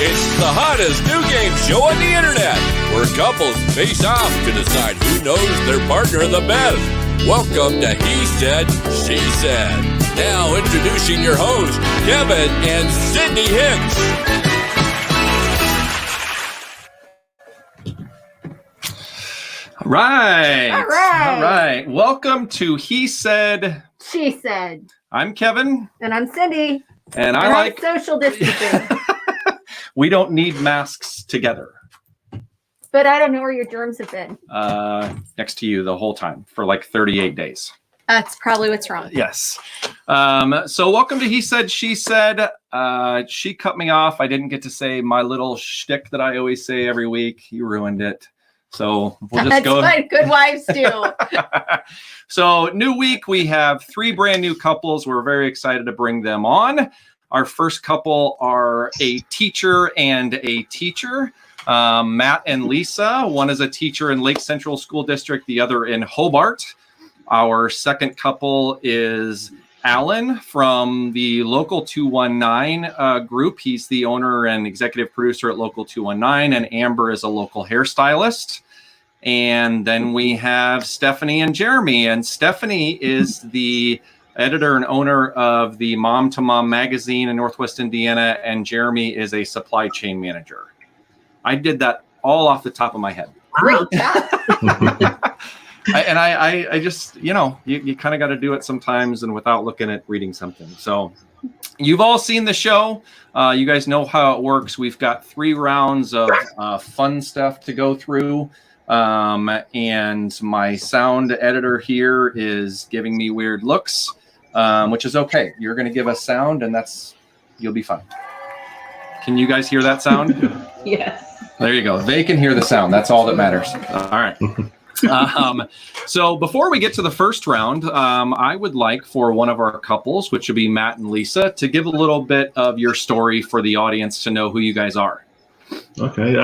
It's the hottest new game show on the internet, where couples face off to decide who knows their partner the best. Welcome to He Said, She Said. Now introducing your hosts, Kevin and Cindy Hicks. All right. Welcome to He Said, She Said. I'm Kevin. And I'm Cindy. And I like social distancing. We don't need masks together. But I don't know where your germs have been. Next to you the whole time for like 38 days. That's probably what's wrong. Yes. So welcome to He Said, She Said. She cut me off. I didn't get to say my little shtick that I always say every week. You ruined it. So we'll just go. That's what good wives do. So new week, we have 3 brand new couples. We're very excited to bring them on. Our first couple are a teacher and a teacher, Matt and Lisa. One is a teacher in Lake Central School District, the other in Hobart. Our second couple is Alan from the Local 219 group. He's the owner and executive producer at Local 219, and Amber is a local hairstylist. And then we have Stephanie and Jeremy, and Stephanie is the editor and owner of the Mom to Mom magazine in Northwest Indiana, and Jeremy is a supply chain manager. I did that all off the top of my head. Great job. I just, you kind of got to do it sometimes and without looking at reading something. So you've all seen the show. You guys know how it works. We've got 3 rounds of fun stuff to go through. And my sound editor here is giving me weird looks, which is okay. You're going to give us sound, and you'll be fine. Can you guys hear that sound? Yes. There you go. They can hear the sound. That's all that matters. All right. So before we get to the first round, I would like for one of our couples, which would be Matt and Lisa, to give a little bit of your story for the audience to know who you guys are. Okay.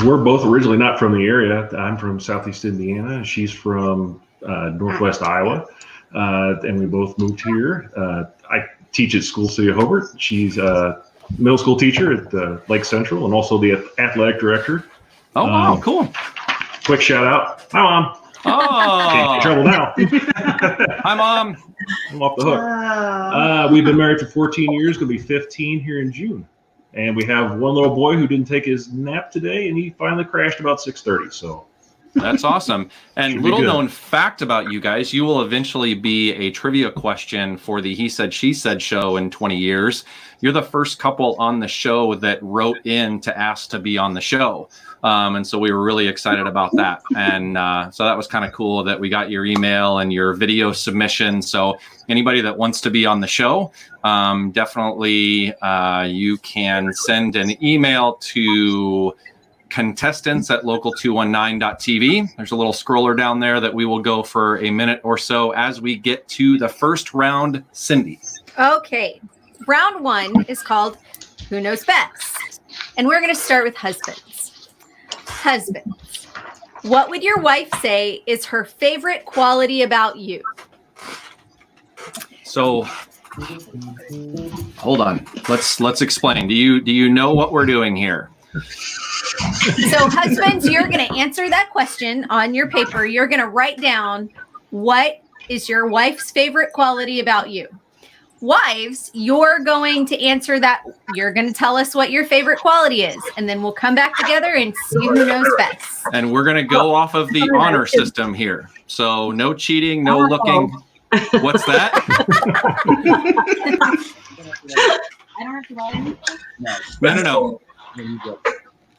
We're both originally not from the area. I'm from Southeast Indiana. She's from Northwest Iowa. And we both moved here. I teach at School City of Hobart. She's a middle school teacher at Lake Central and also the athletic director. Oh, wow. Cool. Quick shout out. Hi, Mom. Oh. Can't get in trouble now. Hi, Mom. I'm off the hook. We've been married for 14 years. Going to be 15 here in June. And we have one little boy who didn't take his nap today, and he finally crashed about 6:30. So That's awesome. And Should be little good. known fact about you guys, you will eventually be a trivia question for the He Said, She Said show in 20 years. You're the first couple on the show that wrote in to ask to be on the show. And so we were really excited about that. And so that was kind of cool that we got your email and your video submission. So anybody that wants to be on the show, definitely you can send an email to contestants@local219.tv. There's a little scroller down there that we will go for a minute or so as we get to the first round. Cindy. Okay. Round 1 is called Who Knows Best? And we're going to start with husbands. Husbands. What would your wife say is her favorite quality about you? So hold on. Let's explain. Do you know what we're doing here? So husbands, you're going to answer that question on your paper. You're going to write down what is your wife's favorite quality about you. Wives, you're going to answer that. You're going to tell us what your favorite quality is, and then we'll come back together and see who knows best. And we're going to go off of the honor system here. So no cheating, no looking. What's that? I don't have to write anything? No.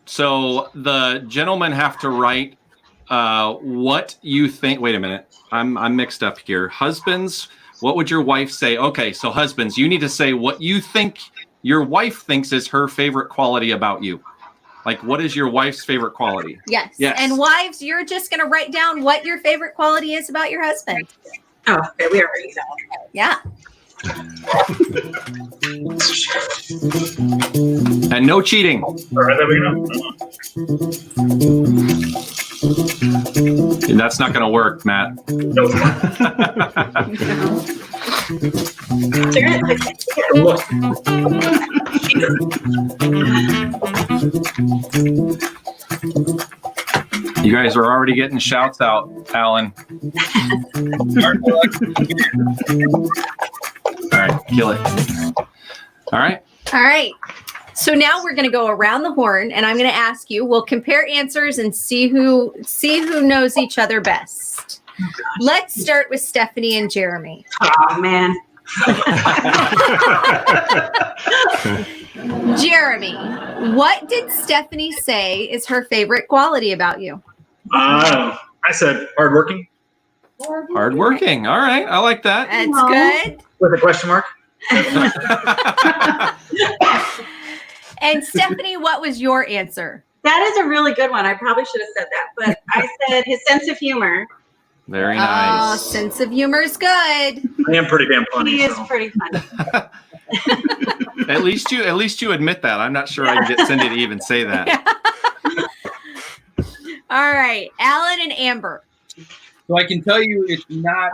So the gentlemen have to write what you think. Wait a minute. I'm mixed up here. Husbands, what would your wife say? Okay, so husbands, you need to say what you think your wife thinks is her favorite quality about you. Like, what is your wife's favorite quality? Yes. Yes. And wives, you're just going to write down what your favorite quality is about your husband. Oh, okay, we are ready now. Yeah. And no cheating. All right, there we go. That's not going to work, Matt. Look, You guys are already getting shouts out, Alan. All right, kill it. All right. All right. So now we're going to go around the horn, and I'm going to ask you. We'll compare answers and see who knows each other best. Let's start with Stephanie and Jeremy. Oh, man. Jeremy, what did Stephanie say is her favorite quality about you? I said hardworking Hardworking. All right. I like that. That's good. with a question mark. And Stephanie, what was your answer? That is a really good one. I probably should have said that, but I said his sense of humor. Very Oh, nice. sense of humor is good. I am pretty damn funny. He is so. pretty funny. At least you admit that. I'm not sure I can get Cindy to even say that. All right, Alan and Amber. So I can tell you it's not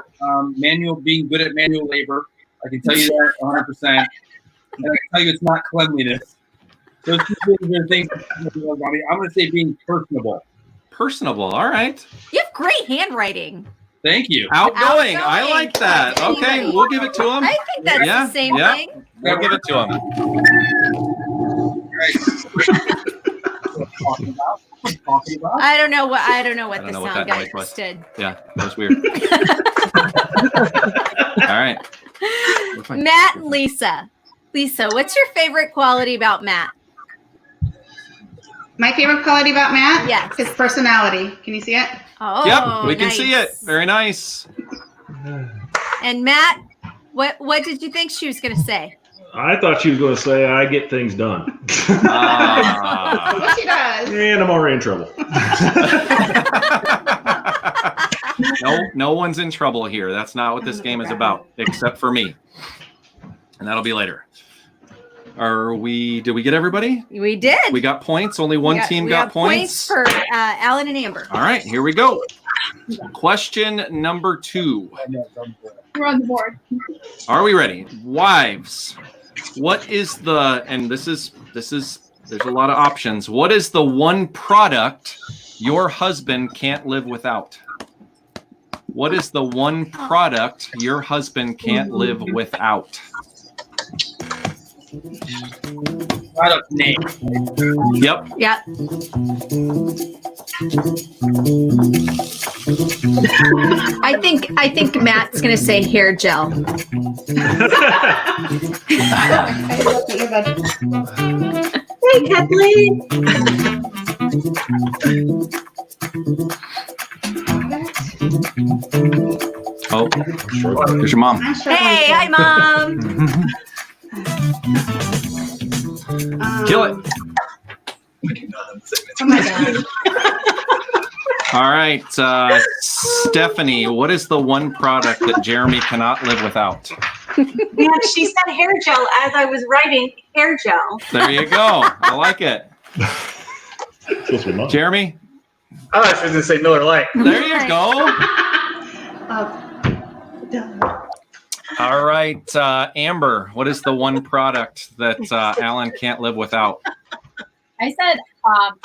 being good at manual labor. I can tell you that 100%. And I can tell you it's not cleanliness. Those two things are things. I'm going to say being personable. Personable. All right. You have great handwriting. Thank you. Outgoing. I Outgoing. like that. Okay, Anybody. we'll give it to him. I think that's Yeah, the same yeah. thing. We'll give it to him. Talking about. I don't know what I the don't know what sound that guy noise was. just did. Yeah, that was weird. All right. We're fine. Matt and Lisa. Lisa, what's your favorite quality about Matt? My favorite quality about Matt? Yes. His personality. Can you see it? Oh, Yep, we can nice. see it. Very nice. And Matt, what did you think she was going to say? I thought she was going to say I get things done. Ah. She does. And I'm already in trouble. No one's in trouble here. That's not what this game is about, except for me. And that'll be later. Did we get everybody? We did. We got points. Only one team we got points. for Alan and Amber. All right, here we go. Question number 2. We're on the board. Are we ready? Wives, what is and this is there's a lot of options. What is the one product your husband can't live without? What is the one product your husband can't live without? Product name. Yep. Yep. I think Matt's gonna say hair gel. Hey, Kathleen. Oh, there's your mom. Hey, hi, Mom. Kill it. Oh my God. All right, Stephanie, what is the one product that Jeremy cannot live without? Man, she said hair gel as I was writing hair gel. There you go. I like it. Supposed to be mine. Jeremy, Oh, I was going to say Miller Lite. there you go. All right, Amber, what is the one product that Alan can't live without? I said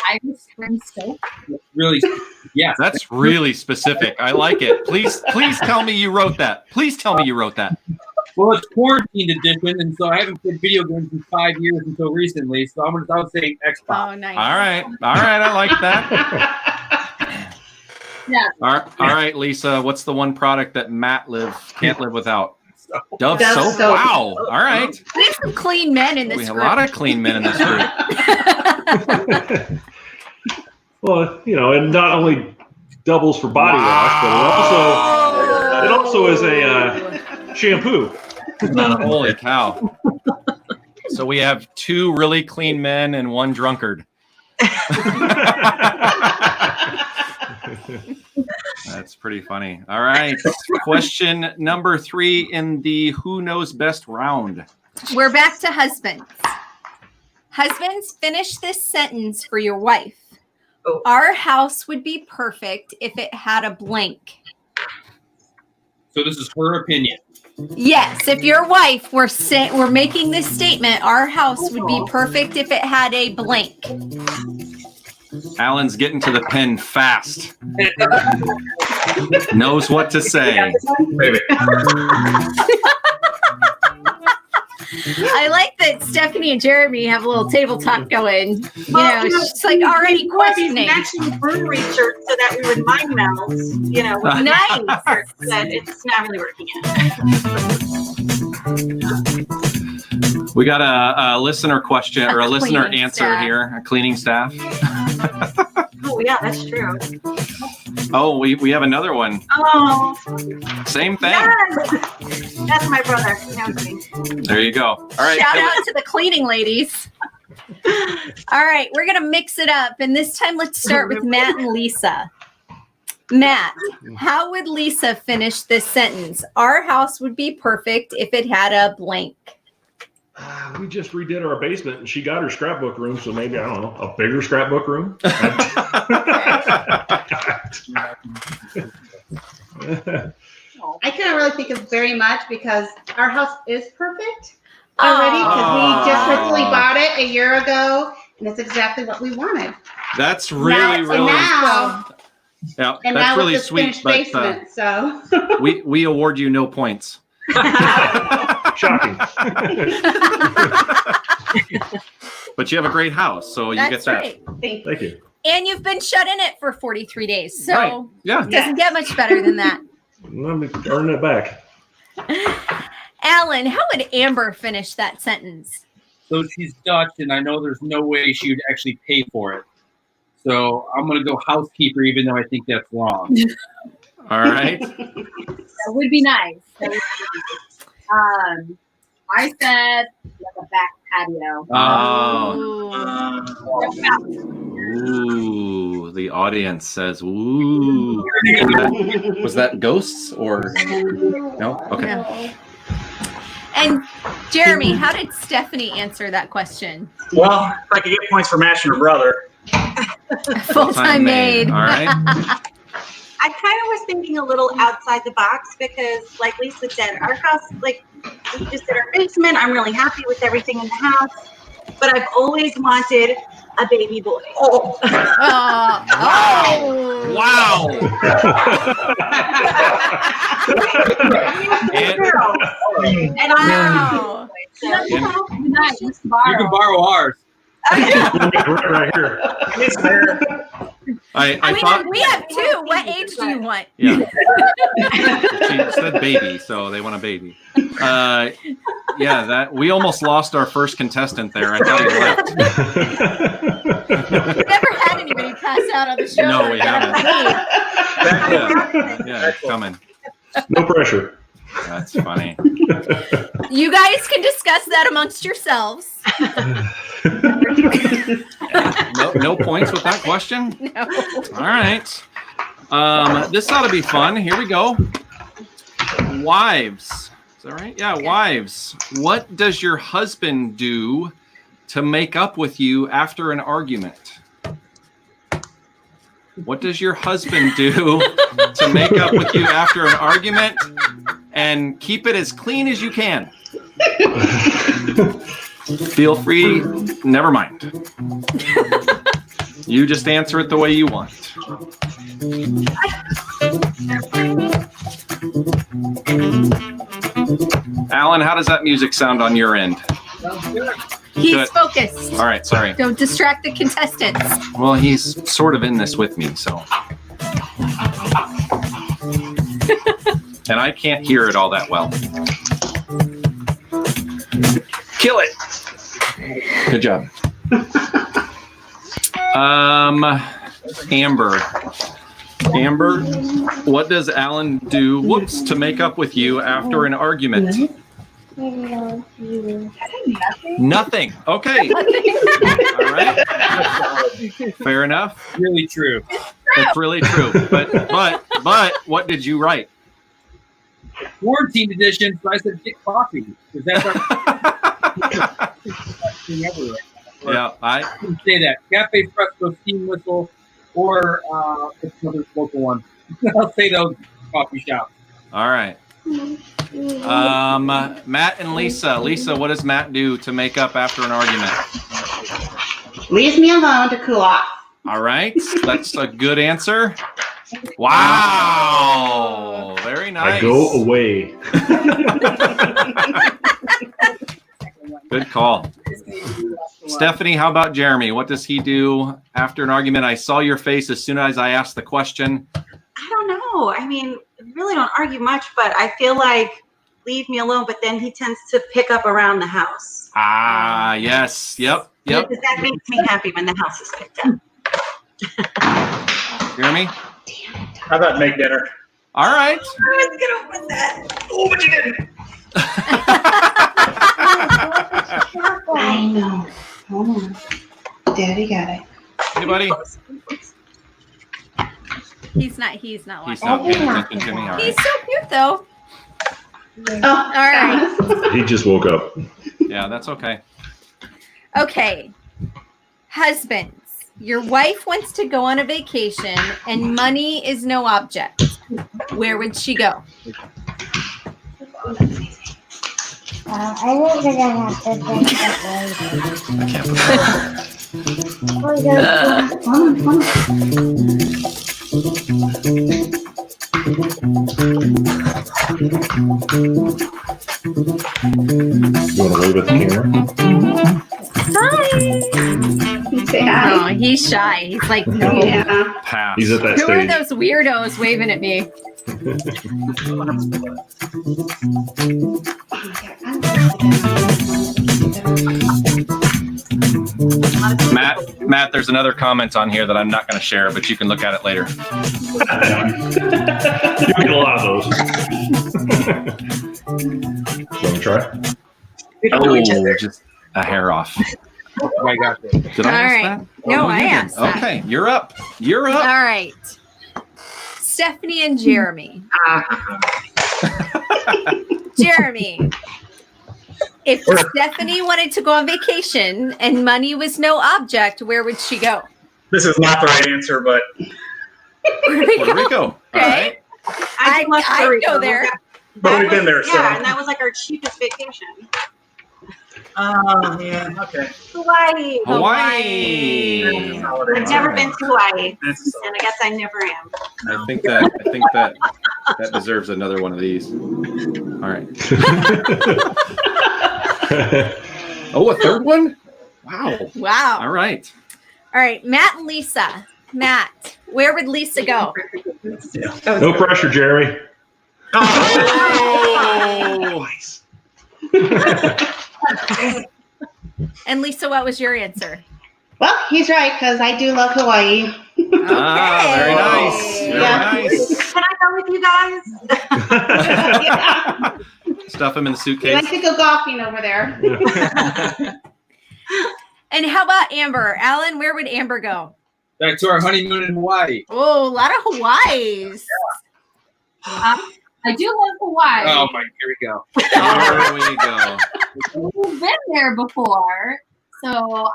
Irish Spring soap. Really? Yes. That's really specific. I like it. Please tell me you wrote that. Please tell me you wrote that. Well, it's quarantine edition, and so I haven't played video games in 5 years until recently. So I was saying Xbox. Oh, nice. All right, I like that. Yeah. All right, Lisa, what's the one product that Matt can't live without? Dove Dove soap. soap. Wow. All right. We have some clean men in this We have a group. lot of clean men in this group. Well, it not only doubles for body wash, but it also is a shampoo. Holy cow. So we have 2 really clean men and 1 drunkard. That's pretty funny. All right. Question number 3 in the Who Knows Best round. We're back to husbands. Husbands, finish this sentence for your wife. Oh. Our house would be perfect if it had a blank. So this is her opinion. Yes, if your wife were making this statement, our house would be perfect if it had a blank. Alan's getting to the pen fast. Knows what to say. Maybe. I like that Stephanie and Jeremy have a little table talk going. She's like already We wore these questioning. matching brewery shirts so that we would mind meld, with Nice. parts, but it's not really working out. We got a listener question or a listener cleaning answer staff. here. A cleaning staff. Oh, yeah, that's true. Oh, we have another one. Oh, Same thing. yes. That's my brother. He knows me. There you go. All right. Shout out to the cleaning ladies. All right, we're going to mix it up. And this time, let's start with Matt and Lisa. Matt, how would Lisa finish this sentence? Our house would be perfect if it had a blank. We just redid our basement, and she got her scrapbook room, so maybe, I don't know, a bigger scrapbook room. I couldn't really think of very much because our house is perfect already because we just recently bought it a year ago, and it's exactly what we wanted. That's really, really, now yeah, and that's now really with this sweet. finished But basement, so we award you no points. Shocking. But you have a great house, so you That's get that. great. thank you. Thank you. And you've been shut in it for 43 days. So Right. Yeah. it doesn't get much better than that. Let me earn it back. Alan, how would Amber finish that sentence? So she's Dutch, and I know there's no way she would actually pay for it. So I'm going to go housekeeper, even though I think that's wrong. All right. That would be nice. That would be nice. I said like a back patio. Oh. Ooh, the audience says, ooh. Was that ghosts or no? Okay. No. And Jeremy, how did Stephanie answer that question? Well, if I could get points for matching her brother. Full-time maid. All right. I kind of was thinking a little outside the box because, like Lisa said, our house, we just did our basement. I'm really happy with everything in the house, but I've always wanted a baby boy. Oh. Wow. And Wow. So, Nice. You can borrow ours. Right here. It's there. I thought. We have two. What age do you want? Yeah. She said baby, so they want a baby. Yeah, that we almost lost our first contestant there. I thought he left. We've never had anybody pass out on the show. No, we haven't. Yeah, it's coming. No pressure. That's funny. You guys can discuss that amongst yourselves. No points with that question? No. All right. This ought to be fun. Here we go. Wives. Is that right? Yeah, wives. What does your husband do to make up with you after an argument? What does your husband do to make up with you after an argument? And keep it as clean as you can. Feel free. Never mind. You just answer it the way you want. Alan, how does that music sound on your end? He's Good. focused. All right, sorry. Don't distract the contestants. Well, he's sort of in this with me, so. And I can't hear it all that well. Kill it. Good job. Amber, what does Alan do, to make up with you after an argument? Nothing. Okay. All right. Fair enough. Really true. It's really true. But what did you write? Quarantine edition. So I said get coffee because that's our thing everywhere. Yeah, I didn't say that. Cafe Fresco, Steam Whistle, or it's another local one. I'll say those coffee shops. All right. Matt and Lisa. Lisa, what does Matt do to make up after an argument? Leaves me alone to cool off. All right. That's a good answer. Wow. Very nice. I go away. Good call. Stephanie, how about Jeremy? What does he do after an argument? I saw your face as soon as I asked the question. I don't know. I mean, we really don't argue much, but I feel like leave me alone, but then he tends to pick up around the house. Ah, yes. Yep. Because that makes me happy when the house is picked up. Jeremy? How about make dinner? All right. I was going to put that. Oh, but you didn't. I know. Hold on. Daddy got it. Anybody? He's not He's watching. not paying attention to me. All He's right. so cute though. Oh, All right. He just woke up. Yeah, that's okay. Okay. Husbands, your wife wants to go on a vacation and money is no object. Where would she go? I think we're gonna have to think You want to wave at the camera? Say hi. Oh, he's shy. He's like, no. Yeah. Pass. He's at that Who are stage. those weirdos waving at me? Matt, there's another comment on here that I'm not going to share, but you can look at it later. You get a lot of those. Want to try? Oh, just a hair off. I got this. Did I All ask right. that? No, Oh, I you did. asked that. Okay, you're up. You're All up. right. Stephanie and Jeremy. Jeremy, if Stephanie wanted to go on vacation and money was no object, where would she go? This is not the right answer, but Puerto Rico. All Okay. right. I love Puerto I'd Rico. go there. but we've been there. So. Yeah, and that was like our cheapest vacation. Oh yeah. Okay. Hawaii. Hawaii. I've never been to Hawaii, That's- and I guess I never am. I think that deserves another one of these. All right. Oh, a third one? Wow. Wow. All right. All right, Matt and Lisa. Matt, where would Lisa go? No pressure, Jeremy. Oh. And Lisa, what was your answer? Well, he's right because I do love Hawaii. Ah, very nice. Very nice. Can I go with you guys? Yeah. Stuff him in the We suitcase. like to go golfing over there. And how about Amber? Alan, where would Amber go? Back to our honeymoon in Hawaii. Oh, a lot of Hawaiis. I do love Hawaii. Oh my, here we go. There we go. We've been there before, so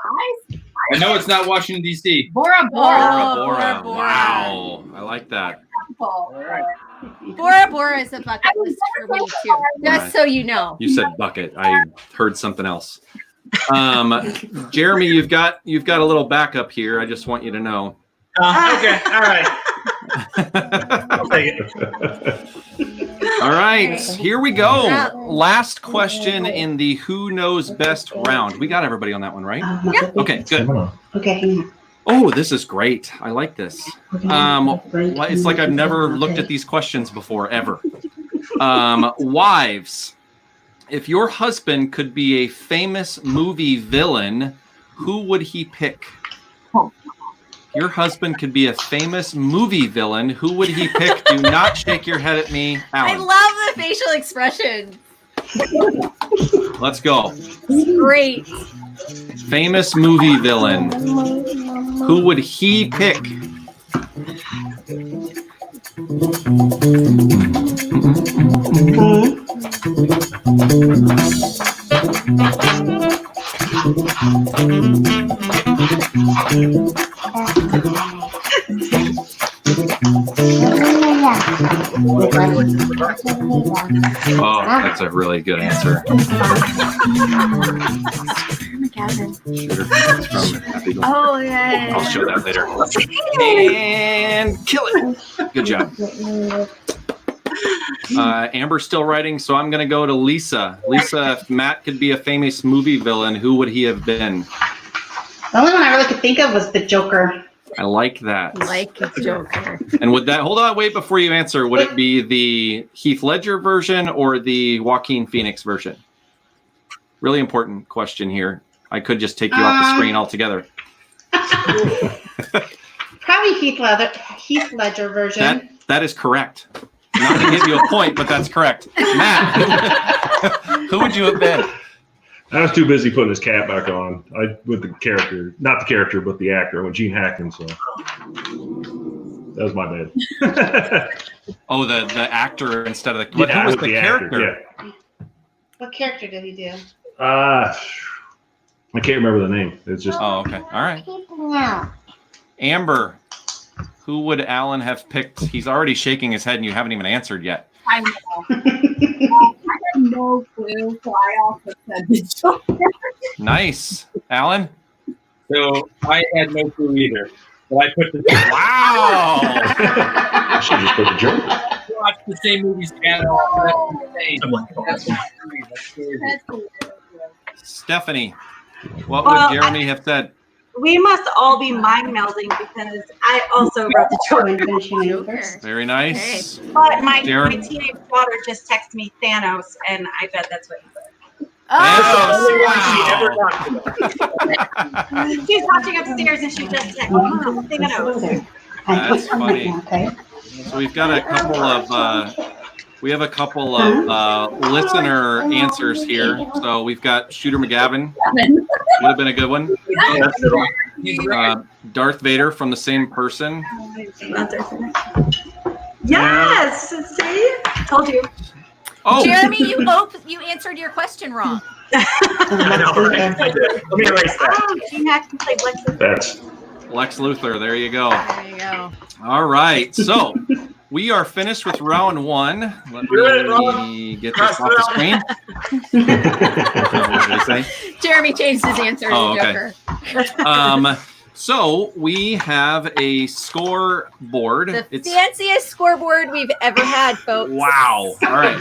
I know it's not Washington D.C. Bora Bora. Bora Bora. Bora. Wow. I like that. Bora Bora is a bucket list for me too. Just so you know. You said bucket. I heard something else. Jeremy, you've got a little backup here. I just want you to know. Okay, all right. I'll take it. All right, here we go. Last question in the Who Knows Best round. We got everybody on that one, right? Okay, good. Okay, hang on. Oh, this is great. I like this. It's like I've never looked at these questions before, ever. Wives, if your husband could be a famous movie villain, who would he pick? Your husband could be a famous movie villain. Who would he pick? Do not shake your head at me, I Alan. love the facial expression. Let's go. Great. Famous movie villain. Who would he pick? Oh, that's a really good answer. Shooter from Happy Gilmore. Oh, yeah. I'll show that later. And kill it. Good job. Amber's still writing, so I'm going to go to Lisa. Lisa, if Matt could be a famous movie villain, who would he have been? The only one I really could think of was the Joker. I like that. Like a Joker. And would that, hold on, wait before you answer, would it be the Heath Ledger version or the Joaquin Phoenix version? Really important question here. I could just take you off the screen altogether. Probably Heath Ledger version. That is correct. I'm not going to give you a point, but that's correct. Matt, who would you have been? I was too busy putting his cap back on. With the character, not the character, but the actor. I went Gene Hackman, so that was my bad. Oh, the actor instead of the. But who was the character? Yeah. What character did he do? I can't remember the name. It's just. Oh, okay. All right. Amber, who would Alan have picked? He's already shaking his head, and you haven't even answered yet. I know. I have no clue, so I also said the Joker. Nice, Alan. So I had no clue either, but I put the. Wow. I should just put the Joker. Watch the same movies channel. That's crazy. Stephanie, what would Jeremy have said? We must all be mind melding because I also wrote the Joker. Very nice. But my Darren? teenage daughter just texted me Thanos, and I bet that's what he said. Oh. She's watching upstairs, and she just texted me Thanos. That's funny. So we've got a couple of listener answers here. So we've got Shooter McGavin. Would have been a good one. Darth Vader from the same person. Yes, see, told you. Oh, Jeremy, you answered your question wrong. I know, right? I did. Let me erase that. Gene Hackman played Lex Luthor. That's Lex Luthor. There you go. There you go. All right. So we are finished with round one. Let me get this off the screen. What did I say? Jeremy changed his answer to Oh, okay. Joker. So we have a scoreboard. The fanciest scoreboard we've ever had, folks. Wow. All right.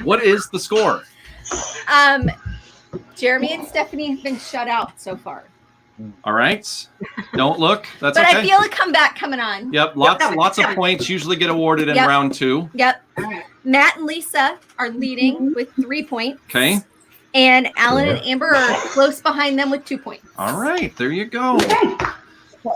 What is the score? Jeremy and Stephanie have been shut out so far. All right. Don't look. That's But okay. I feel a comeback coming on. Yep. Lots of points usually get awarded in Yep. round 2. Yep. Matt and Lisa are leading with 3 points. Okay. And Alan and Amber are close behind them with 2 points. All right. There you go.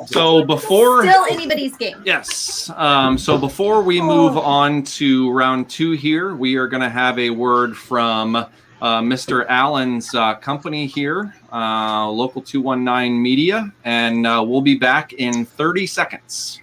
So before Still anybody's game. Yes. So before we move on to round 2 here, we are going to have a word from Mr. Allen's company here, Local 219 Media, and we'll be back in 30 seconds.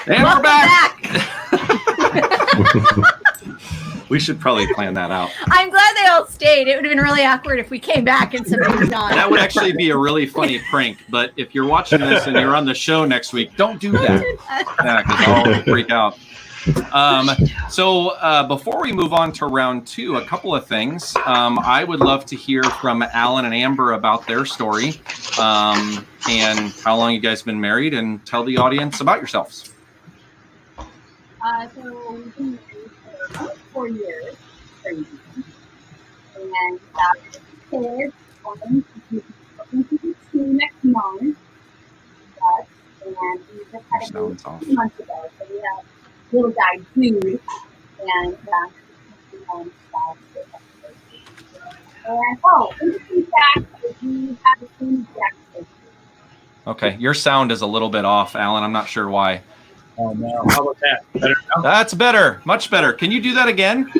And we're back. We should probably plan that out. I'm glad they all stayed. It would have been really awkward if we came back and somebody was gone. That would actually be a really funny prank. But if you're watching this and you're on the show next week, don't do that. Yeah, because I'll freak out. So before we move on to round 2, a couple of things. I would love to hear from Alan and Amber about their story and how long you guys have been married, and tell the audience about yourselves. So we've been married for about 4 years. Crazy. And kids, going to be 2 next month. And we just had a baby 2 months ago. So we have little guy Jude, and interesting fact is we have the same exact. Okay, your sound is a little bit off, Alan. I'm not sure why. Oh no! How about that? Better now? That's better, much better. Can you do that again?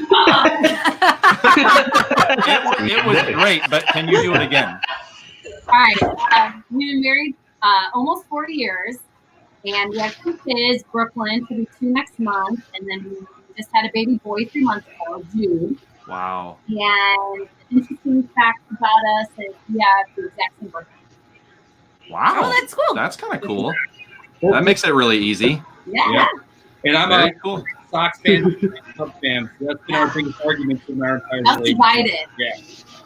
It was great, but can you do it again? All right, we've been married almost 40 years. And we have 2 kids, Brooklyn to be 2 next month, and then we just had a baby boy 3 months ago, Jude. Wow. And the interesting fact about us is we have the exact same birthday. Wow. Oh, that's cool. That's kind of cool. That makes it really easy. Yeah. And I'm Very a cool. Sox fan, Cubs fan. So that's been our biggest argument in our entire That's relationship. divided. Yeah.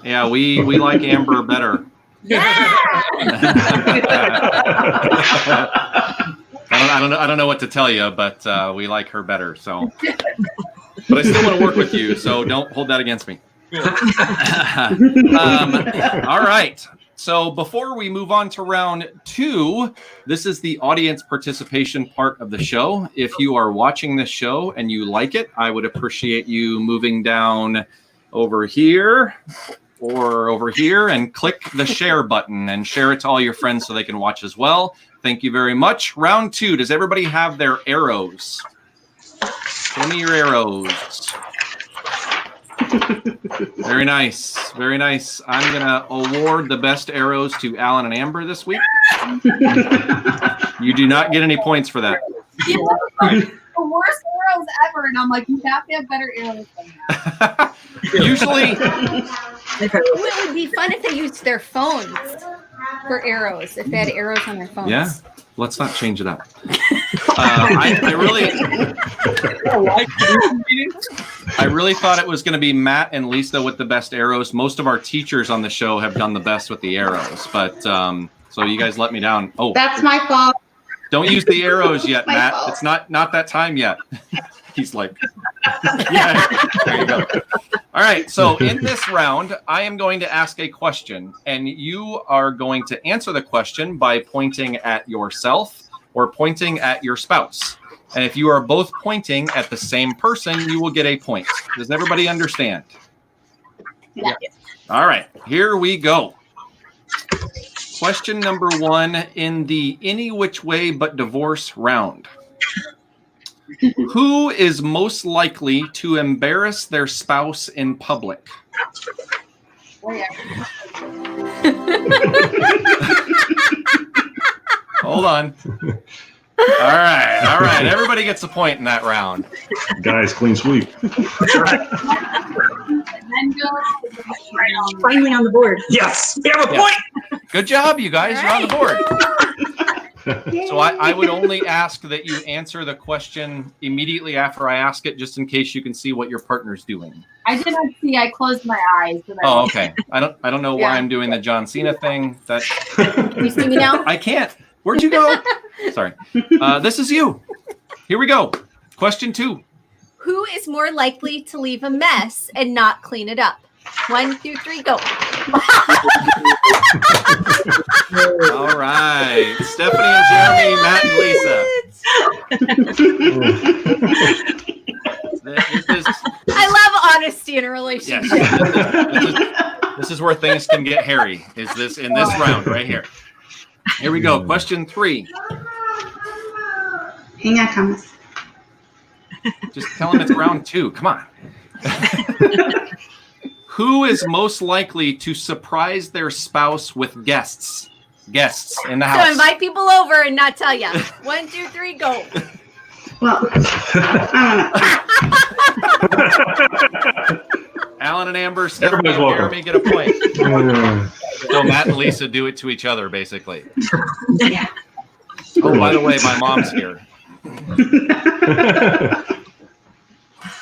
Yeah, we like Amber better. I don't know what to tell you, but we like her better. So, but I still want to work with you. So don't hold that against me. All right. So before we move on to round 2, this is the audience participation part of the show. If you are watching this show and you like it, I would appreciate you moving down over here or over here and click the share button and share it to all your friends so they can watch as well. Thank you very much. Round 2. Does everybody have their arrows? Show me your arrows. Very nice. Very nice. I'm going to award the best arrows to Alan and Amber this week. You do not get any points for that. Yeah, the worst arrows ever, and I'm like, you have to have better arrows than that. Usually, It would be fun if they used their phones for arrows, if they had arrows on their phones. yeah. Let's not change it up. I really thought it was going to be Matt and Lisa with the best arrows. Most of our teachers on the show have done the best with the arrows, but so you guys let me down. Oh, That's my fault. don't use the arrows yet, My Matt. fault. It's not that time yet. He's like, yeah, there you go. All right. So in this round, I am going to ask a question, and you are going to answer the question by pointing at yourself or pointing at your spouse. And if you are both pointing at the same person, you will get a point. Does everybody understand? Yeah. All right. Here we go. Question number 1 in the any which way but divorce round. Who is most likely to embarrass their spouse in public? Hold on. All right. Everybody gets a point in that round. Guys, clean sweep. Finally on the board. Yes, we have a point. Good job, you guys. You're on the board. So I would only ask that you answer the question immediately after I ask it, just in case you can see what your partner's doing. I did not see. I closed my eyes. Oh, okay. I don't know why I'm doing the John Cena thing. That Can you see me now? I can't. Where'd you go? Sorry. This is you. Here we go. Question 2. Who is more likely to leave a mess and not clean it up? 1, 2, 3, go. All right. Stephanie and Jeremy, Matt and Lisa. I love honesty in a relationship. Yes. This is where things can get hairy. Is this in this round right here? Here we go. Question 3. Hang on, Thomas. Just tell them it's round 2. Come on. Who is most likely to surprise their spouse with guests? Guests in the house. So invite people over and not tell you. 1, 2, 3, go. Well, Alan and Amber, Stephanie and welcome. Jeremy get a point. So Matt and Lisa do it to each other, basically. Oh, by the way, my mom's here.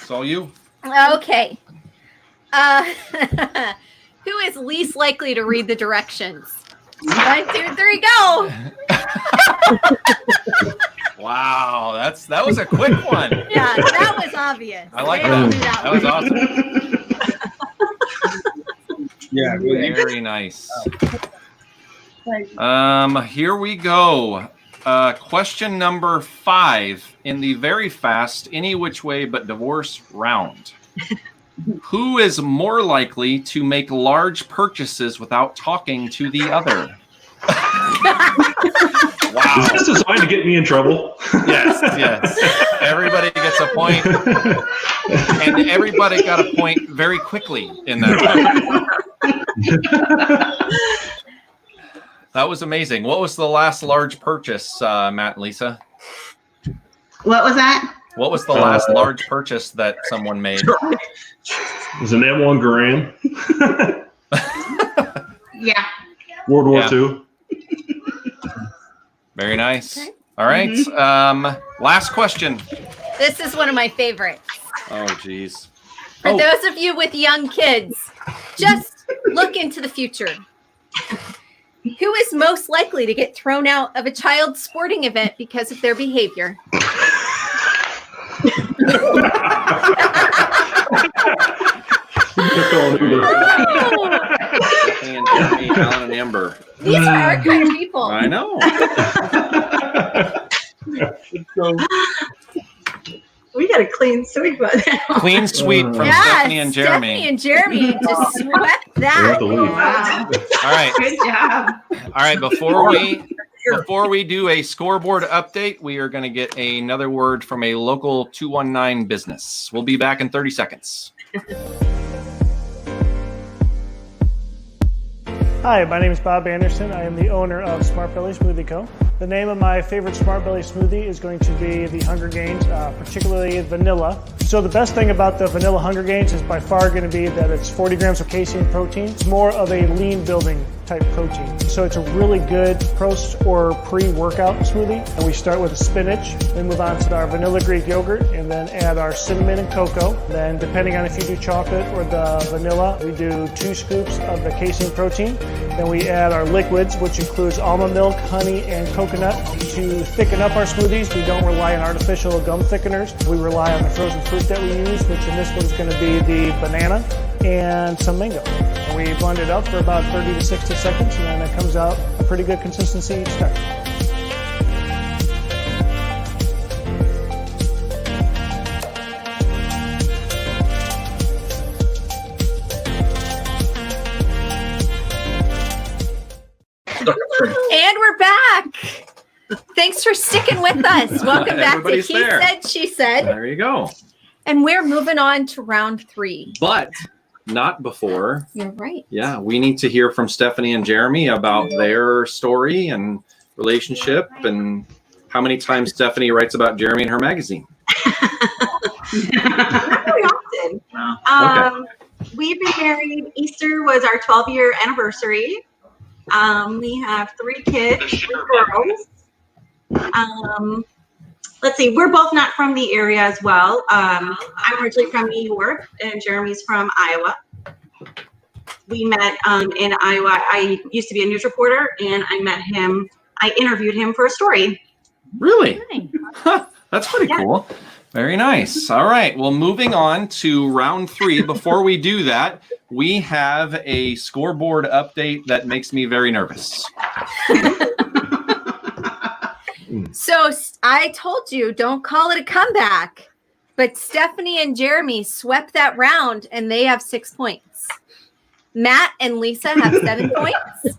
It's all you. Okay. Who is least likely to read the directions? 1, 2, 3, go. Wow, that was a quick one. Yeah, that was obvious. I like They that. don't do that That was one. awesome. Yeah, really. Very nice. Here we go. Question number 5 in the very fast any which way but divorce round. Who is more likely to make large purchases without talking to the other? Wow. Is this designed to get me in trouble? Yes. Everybody gets a point. And everybody got a point very quickly in that round. That was amazing. What was the last large purchase, Matt and Lisa? what was that? What was the last large purchase that someone made? It was an M1 Garand. Yeah. World War Yeah. II. Very nice. Okay. All right. Last question. This is one of my favorites. Oh, geez. For those of you with young kids, just look into the future. Who is most likely to get thrown out of a child's sporting event because of their behavior? Stephanie and Jeremy, Alan and Amber. These are our kind of people. I know. We got a clean sweep on that. Clean sweep from Yes, Stephanie and Jeremy. Stephanie and Jeremy just swept that. Wow. All right. Good job. All right. Before we do a scoreboard update, we are going to get another word from a local 219 business. We'll be back in 30 seconds. Hi, my name is Bob Anderson. I am the owner of Smart Belly Smoothie Co. The name of my favorite Smart Belly smoothie is going to be the Hunger Games, particularly vanilla. So the best thing about the vanilla Hunger Games is by far going to be that it's 40 grams of casein protein. It's more of a lean building type protein. So it's a really good post or pre-workout smoothie. And we start with the spinach, then move on to our vanilla Greek yogurt, and then add our cinnamon and cocoa. Then depending on if you do chocolate or the vanilla, we do 2 scoops of the casein protein. Then we add our liquids, which includes almond milk, honey, and coconut. To thicken up our smoothies, we don't rely on artificial gum thickeners. We rely on the frozen fruit that we use, which in this one is going to be the banana and some mango. And we blend it up for about 30 to 60 seconds, and then it comes out a pretty good consistency each time. And we're back. Thanks for sticking with us. Welcome back to He Everybody's there. Said, She Said. There you go. And we're moving on to round 3. But not before. You're right. Yeah, we need to hear from Stephanie and Jeremy about their story and relationship and how many times Stephanie writes about Jeremy in her magazine? Not very often. We've been married. Easter was our 12-year anniversary. We have 3 kids, 3 girls. Let's see, we're both not from the area as well. I'm originally from New York, and Jeremy's from Iowa. We met in Iowa. I used to be a news reporter, and I interviewed him for a story. Really? Huh, that's pretty cool. Very nice. All right. Well, moving on to round 3. Before we do that, we have a scoreboard update that makes me very nervous. So I told you, don't call it a comeback. But Stephanie and Jeremy swept that round, and they have 6 points. Matt and Lisa have 7 points.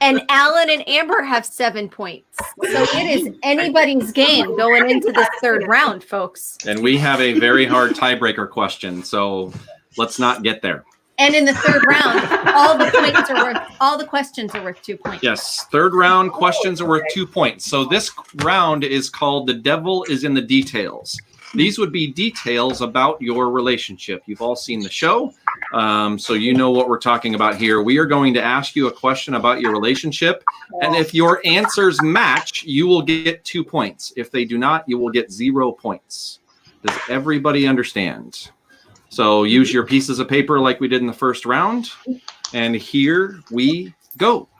And Alan and Amber have 7 points. So it is anybody's game going into this 3rd round, folks. And we have a very hard tiebreaker question, so let's not get there. And in the 3rd round, all the questions are worth 2 points. Yes, 3rd round questions are worth 2 points. So this round is called The Devil is in the Details. These would be details about your relationship. You've all seen the show, so you know what we're talking about here. We are going to ask you a question about your relationship, and if your answers match, you will get 2 points. If they do not, you will get 0 points. Does everybody understand? So use your pieces of paper like we did in the 1st round, and here we go.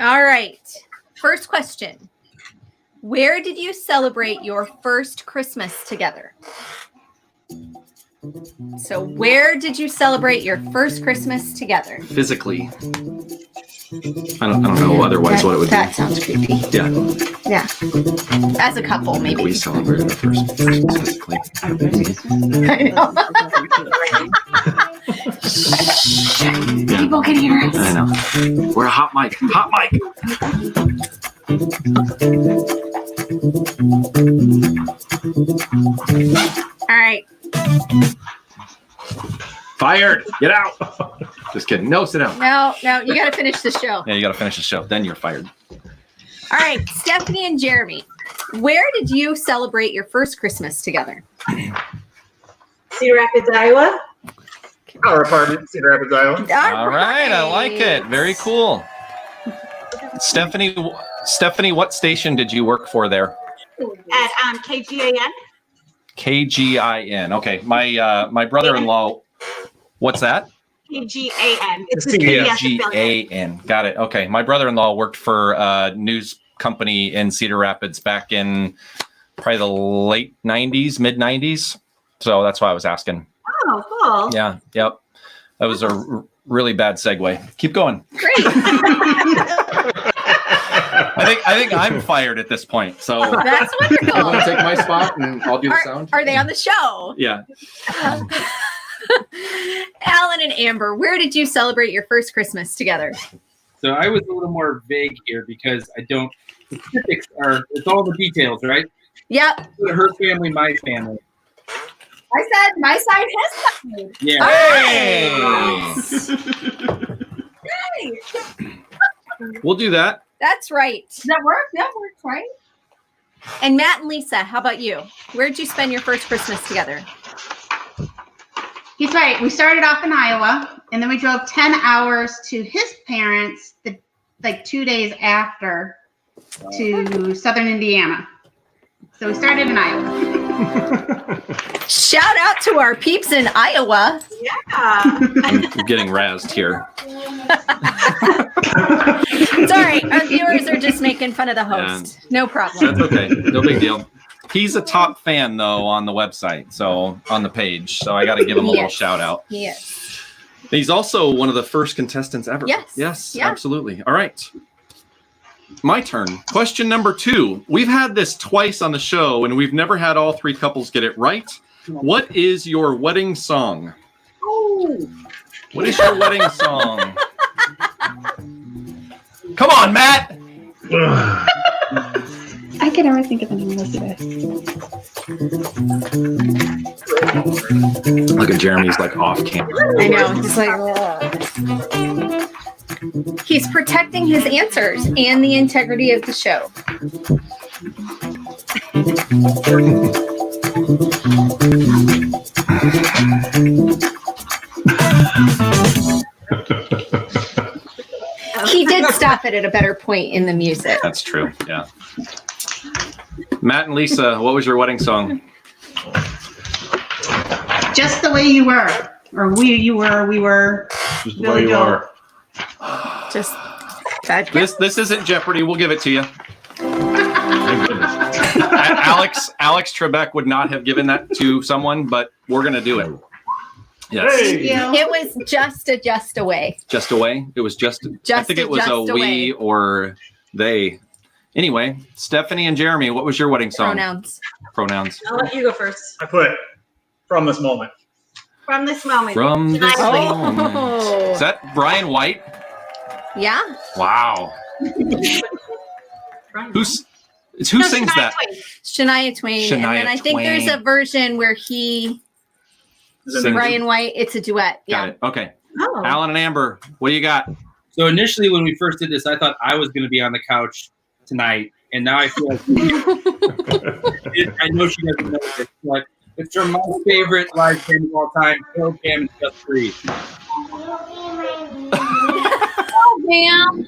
All right. First question. Where did you celebrate your first Christmas together? So where did you celebrate your first Christmas together? Physically. I don't know otherwise what it would be. That sounds creepy. Yeah. Yeah. As a couple, maybe. We celebrated our first Christmas physically. I know. People can hear us. I know. We're a hot mic. Hot mic. All right. Fired. Get out. Just kidding. No, sit down. No, you got to finish the show. Yeah, you got to finish the show. Then you're fired. All right, Stephanie and Jeremy, where did you celebrate your first Christmas together? Cedar Rapids, Iowa. Our apartment, Cedar Rapids, Iowa. All right, I like it. Very cool. Stephanie, what station did you work for there? At KGAN. KGIN. Okay, my brother-in-law. What's that? KGAN. It's the CBS affiliate. KGAN. Got it. Okay, my brother-in-law worked for a news company in Cedar Rapids back in probably the late 90s, mid 90s. So that's why I was asking. Oh, cool. Yeah. Yep. That was a really bad segue. Keep going. Great. I think I'm fired at this point. So That's wonderful. You want to take my spot and I'll do the sound? Are they on the show? yeah. Alan and Amber, where did you celebrate your first Christmas together? So I was a little more vague here because specifics it's all the details, right? Yep. Her family, my family. I said my side has side. Yeah. Hey! We'll do that. That's right. Does that work? That works, right? And Matt and Lisa, how about you? Where did you spend your first Christmas together? He's right. We started off in Iowa, and then we drove 10 hours to his parents, 2 days after, to southern Indiana. So we started in Iowa. Shout out to our peeps in Iowa. Yeah. I'm getting razzed here. Sorry, our viewers are just making fun of the host. No problem. That's okay. No big deal. He's a top fan, though, on the website, so on the page. So I got to give him a little shout out. Yes. He's also one of the first contestants ever. Yes. Yes, Yeah. absolutely. All right. My turn. Question number 2. We've had this twice on the show, and we've never had all 3 couples get it right. What is your wedding song? What is your wedding song? Come on, Matt! I can never think of any Elizabeth. Look at Jeremy's like off camera. I know. He's like, he's protecting his answers and the integrity of the show. He did stop it at a better point in the music. That's true. Yeah. Matt and Lisa, what was your wedding song? Just the way you were, or we were. Just the way you are. Just that. This isn't Jeopardy. We'll give it to you. Thank goodness. Alex Trebek would not have given that to someone, but we're gonna do it. Yes. Thank you. It was just away. Just away. It was just. I think it was just a away. we or they. Anyway, Stephanie and Jeremy, what was your wedding song? Pronouns. I'll let you go first. I put from this moment. From this moment. From this Shania moment. Oh. Is that Brian White? Yeah. Wow. Who sings that? Shania Twain. Shania and then I think there's Twain. a version where he, Sings- Brian White, it's a duet. Got Yeah. it. Okay. Oh. Alan and Amber, what do you got? So initially, when we first did this, I thought I was going to be on the couch tonight, and now I feel like I know she doesn't know this, but it's from my favorite live band of all time, Pearl Jam and Just Breathe. Oh, damn.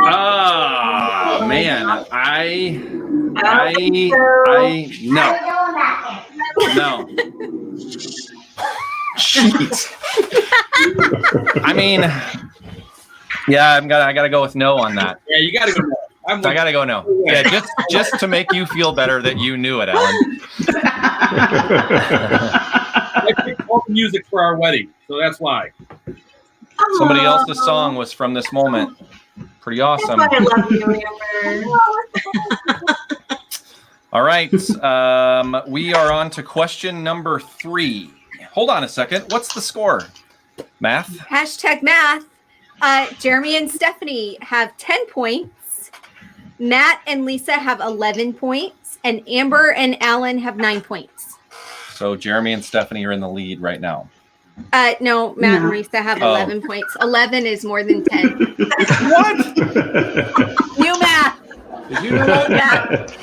Oh man, no. Jeez. I mean, yeah, I gotta go with no on that. Yeah, you got to go. I gotta go no. Yeah, just to make you feel better that you knew it, Alan. I picked all the music for our wedding, so that's why. Somebody else's song was from this moment. Pretty awesome. That's why I love you, Amber. All right, we are on to question number 3. Hold on a second. What's the score? Math? Hashtag math. Jeremy and Stephanie have 10 points. Matt and Lisa have 11 points. And Amber and Alan have 9 points. So Jeremy and Stephanie are in the lead right now. No, Matt and Lisa have 11 points. 11 is more than 10. What? New math. Did you know that?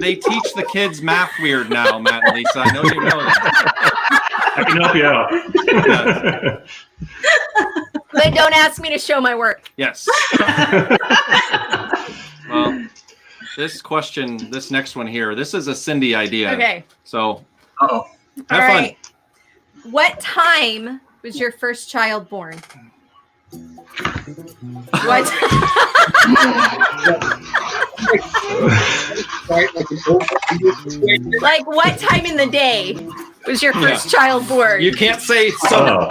They teach the kids math weird now, Matt and Lisa. I know you know that. I can help you out. But don't ask me to show my work. Yes. Well, this next one here, this is a Cindy idea. Okay. So, Uh-oh. have All fun. right. What time was your first child born? What? Like what time in the day was your first child born? You can't say summer.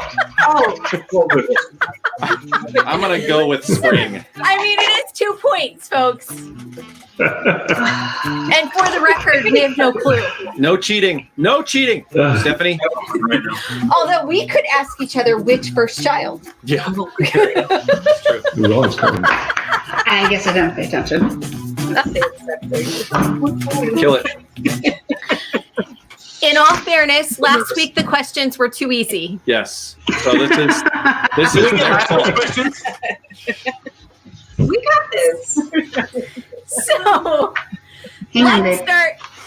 I'm going to go with spring. I mean, it is 2 points, folks. And for the record, we have no clue. No cheating. No cheating. Stephanie? Although we could ask each other which first child. Yeah. I guess I don't pay attention. Kill it. In all fairness, last week the questions were too easy. Yes. So this is their fault. We got this. So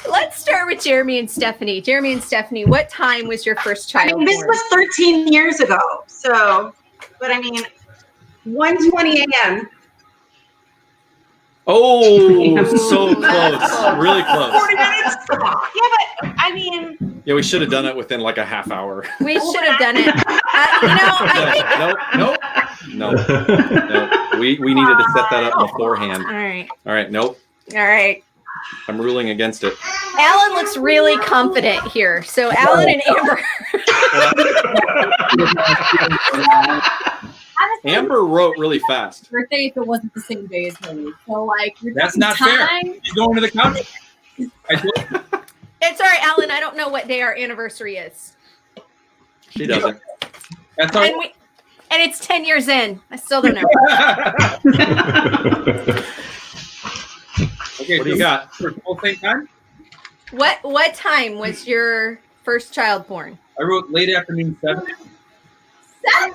let's start with Jeremy and Stephanie. Jeremy and Stephanie, what time was your first child I mean, this born? was 13 years ago. So, but I mean, 1:20 a.m. Oh, so close. Really close. 40 minutes. Yeah, but I mean, Yeah, we should have done it within like a half hour. We should have done it. No. We needed to set that up beforehand. All right. All right. Nope. All right. I'm ruling against it. Alan looks really confident here. So Alan and Amber. Honestly, Amber wrote really fast. birthday if it wasn't the same day as me. So like That's not fair. She's going to the couch. It's all right, Alan. I don't know what day our anniversary is. She doesn't. That's all. And it's 10 years in. I still don't know. Okay, What do you got? For whole same time? What time was your first child born? I wrote late afternoon 7. 7.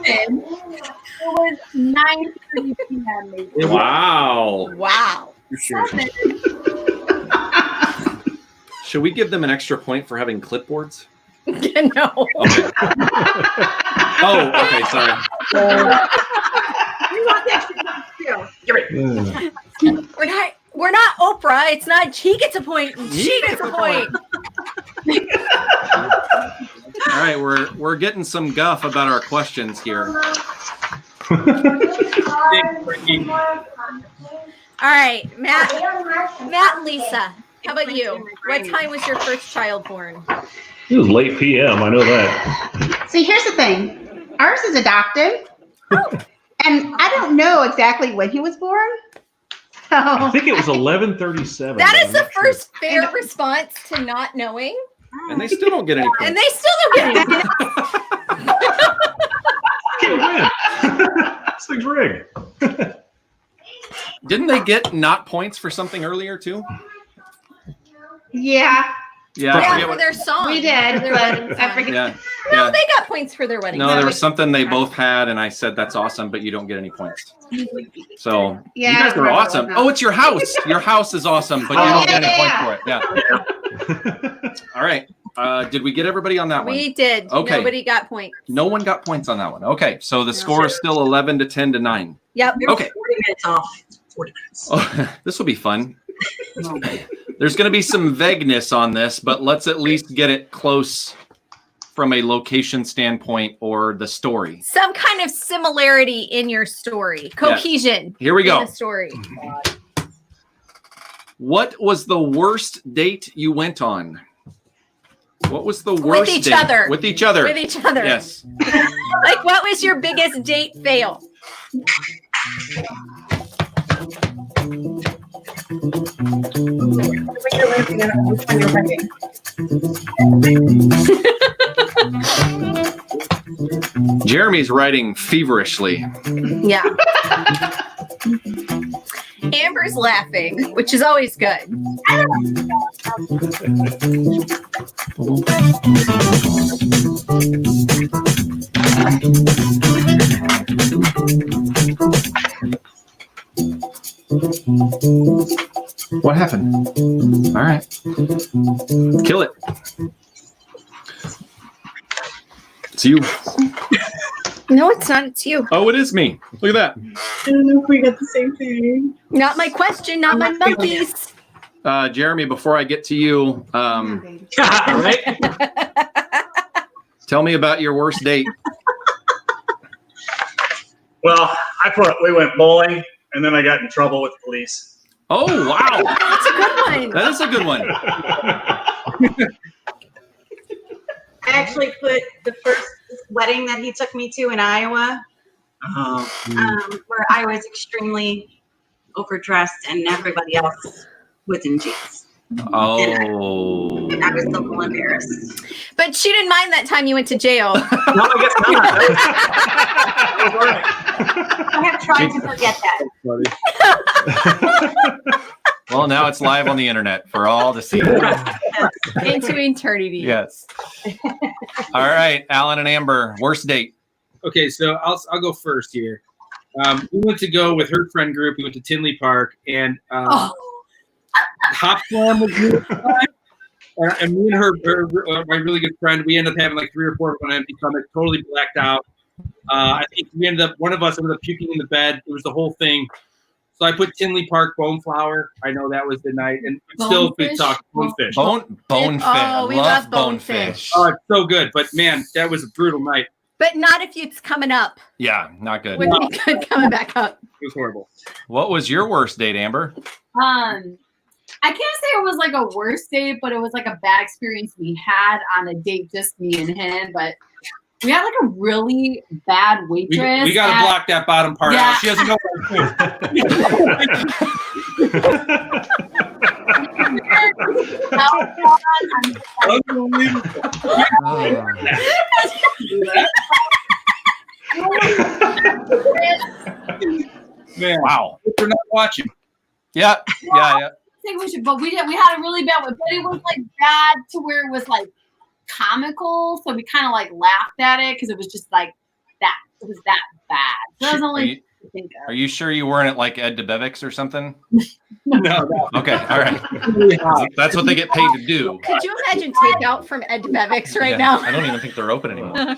It was 9:30 p.m. maybe. Wow. Wow. For sure. Should we give them an extra point for having clipboards? No. Okay. Oh, okay. Sorry. You want the extra points too. Give it. We're not Oprah. It's not. He gets a point. She gets a point. All right, we're getting some guff about our questions here. All right, Matt and Lisa, how about you? What time was your first child born? It was late PM. I know that. See, here's the thing. Ours is adopted. And I don't know exactly when he was born. So I think it was 11:37. That is the first fair response to not knowing. And they still don't get any points. And they still don't get any points. Can't win. This thing's rigged. Didn't they get not points for something earlier too? Yeah. Yeah, I Yeah, forget for what- their song. We did, for their but wedding I song. forget. Yeah. No, Yeah. they got points for their wedding No, song. there was something they both had, and I said that's awesome, but you don't get any points. So Yeah, you guys I are remember awesome. that. Oh, it's your house. Your house is awesome, but you Oh, don't get any yeah. points for it. Yeah. All right. Did we get everybody on that one? We did. Okay. Nobody got points. No one got points on that one. Okay, so the score is still 11 to 10 to 9. Yep. Okay. 40 minutes off. 40 minutes. Oh, this will be fun. There's going to be some vagueness on this, but let's at least get it close from a location standpoint or the story. Some kind of similarity in your story. Cohesion. Here we in go. the story. What was the worst date you went on? What was the worst With each date? other. With each other. With each other. Yes. Like, what was your biggest date fail? Jeremy's writing feverishly. Yeah. Amber's laughing, which is always good. What happened? All right. Kill it. It's you. No, it's not. It's you. Oh, it is me. Look at I don't know if we got the same thing. Not my question, not my monkeys. that. Jeremy, before I get to you, Right? tell me about your worst date. Well, we went bowling, and then I got in trouble with the police. Oh, wow. That's a good one. That is a good one. I actually put the first wedding that he took me to in Iowa, where I was extremely overdressed and everybody else was in jeans. Oh. And I was a little embarrassed. But she didn't mind that time you went to jail. No, I guess not. I have tried to forget that. Well, now it's live on the internet for all to see. Into eternity. Yes. All right, Alan and Amber, worst date. Okay, so I'll go first here. We went to go with her friend group. We went to Tinley Park, and Hop Slam was really fun. And me and her, my really good friend, we ended up having like 3 or 4 of an empty stomach, totally blacked out. I think one of us ended up puking in the bed. It was the whole thing. So I put Tinley Park Bone Flower. I know that was the night, and still we talk bonefish. Bonefish. Oh, we love bonefish. Oh, it's so good, but man, that was a brutal night. But not if it's coming up. Yeah, not good. Wouldn't be good coming back up. It was horrible. What was your worst date, Amber? I can't say it was like a worst date, but it was like a bad experience we had on a date, just me and him. But we had like a really bad waitress. We got to block that bottom part Yeah. out. She doesn't know what Man, wow. We're not watching. Yeah. I think we should, but we had a really bad one. But it was like bad to where it was like comical, so we kind of like laughed at it because it was just like that. It was that bad. So it was only to think Are you sure you weren't at like Ed DeBevick's or something? No. Okay, all right. That's what they get paid to do. Could you imagine takeout from Ed DeBevick's right Yeah, now? I don't even think they're open anymore. I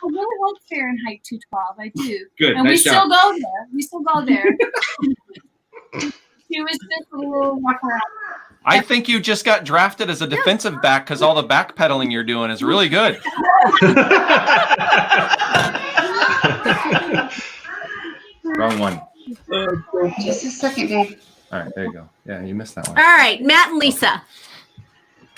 really like Fahrenheit 212. I do. Good, And we nice still job. go there. We still go there. She was just a little rough around. I think you just got drafted as a defensive back because all the backpedaling you're doing is really good. Wrong one. Just a second, Dave. All right, there you go. Yeah, you missed that one. All right, Matt and Lisa.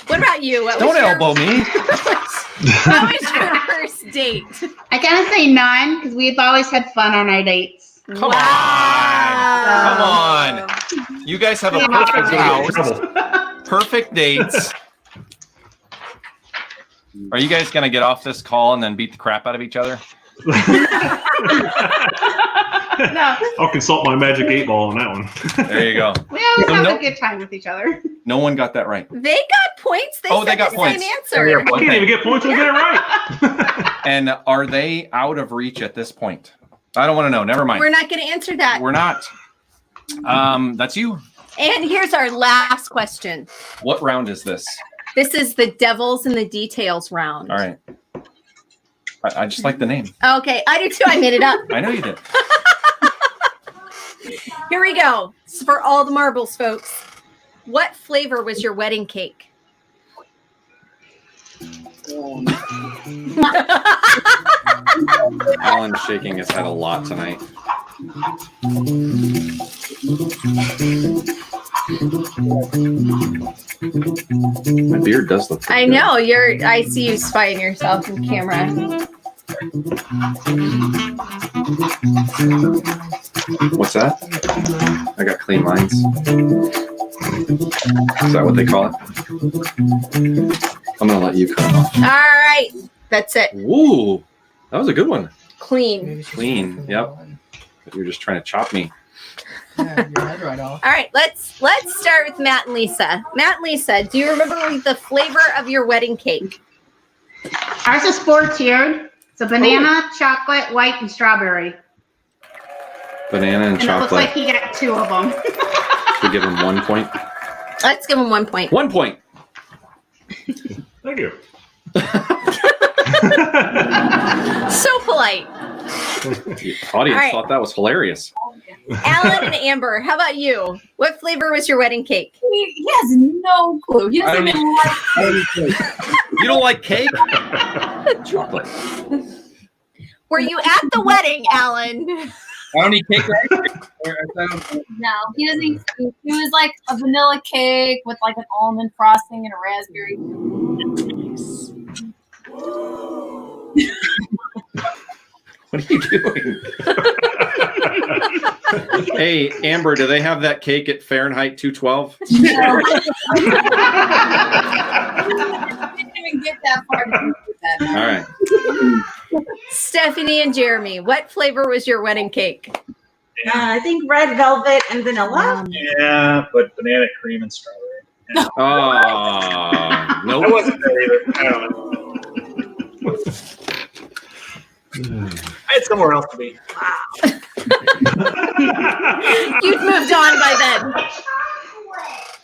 What about you? What was Don't your- elbow me. What was your first date? I gotta say none because we've always had fun on our dates. Come on. You guys have a perfect house. Perfect dates. Are you guys going to get off this call and then beat the crap out of each other? No, I'll consult my magic 8-ball on that one. There you go. we always have Nope. a good time with each other. No one got that right. They got points. They Oh, said they got the points. same answer. I can't even get points when I get it right. And are they out of reach at this point? I don't want to know. Never mind. We're not going to answer that. We're not. That's you. And here's our last question. What round is this? This is the Devils in the Details round. All right. I just like the name. Okay, I do too. I made it up. I know you did. Here we go. It's for all the marbles, folks. What flavor was your wedding cake? Alan's shaking his head a lot tonight. My beard does look pretty I good. know I see you spying yourself in camera. What's that? I got clean lines. Is that what they call it? I'm gonna let you cut them off. All right, that's it. Ooh, that was a good one. Clean. Clean. Yep. You're just trying to chop me. All right, let's start with Matt and Lisa. Matt and Lisa, do you remember the flavor of your wedding cake? Ours is 4-tiered. So banana, chocolate, white, and strawberry. Banana and And it looks like chocolate. he got 2 of them. We give him 1 point. Let's give him 1 point. 1 point. Thank you. So polite. The audience All right. thought that was hilarious. Alan and Amber, how about you? What flavor was your wedding cake? He has no clue. He doesn't even like You don't like cake? Chocolate. Were you at the wedding, Alan? I don't eat cake, right? No, he doesn't eat sweet. It was like a vanilla cake with like an almond frosting and a raspberry. What are you doing? Hey, Amber, do they have that cake at Fahrenheit 212? No. I didn't even get that far to do that. All right. Stephanie and Jeremy, what flavor was your wedding cake? I think red velvet and vanilla. Yeah, but banana cream and strawberry. Oh, I nope. wasn't there either. I don't know. I had somewhere else to be. You'd moved on by then.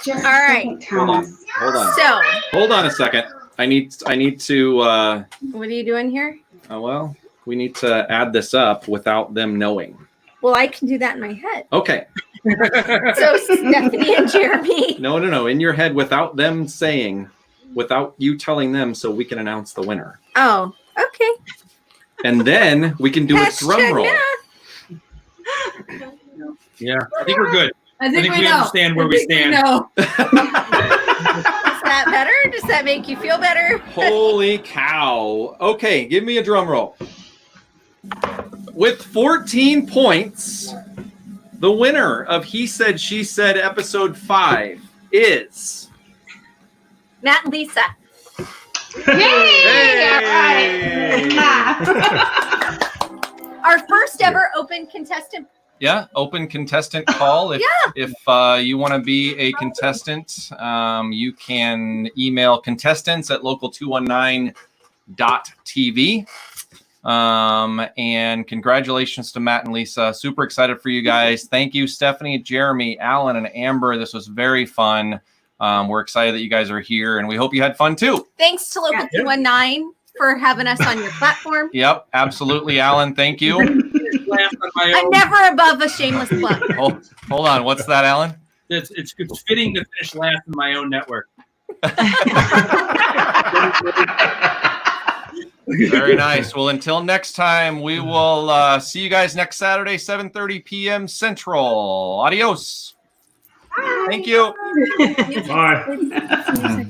Just All right. Hold on. Hold on. So, Hold on a second. I need to what are you doing here? well, we need to add this up without them knowing. Well, I can do that in my head. Okay. So, Stephanie and Jeremy. No. In your head without them saying, without you telling them, so we can announce the winner. Oh, okay. And then we can do a drum Hashtag roll. math. Yeah, I think we're good. I think we know. understand where I we think stand. know. Is that better? Does that make you feel better? Holy cow. Okay, give me a drum roll. With 14 points, the winner of He Said, She Said episode 5 is... Matt and Lisa. Yay! All right. Our first ever open contestant. Yeah, open contestant call. If you want to be a contestant, you can email contestants@local219.tv. And congratulations to Matt and Lisa. Super excited for you guys. Thank you, Stephanie, Jeremy, Alan, and Amber. This was very fun. We're excited that you guys are here, and we hope you had fun too. Thanks to Local 219 for having us on your platform. Yep, absolutely, Alan. Thank you. I'm never above a shameless plug. Hold on. What's that, Alan? It's fitting to finish last in my own network. Very nice. Well, until next time, we will see you guys next Saturday, 7:30 p.m. Central. Adios. Thank you. Bye.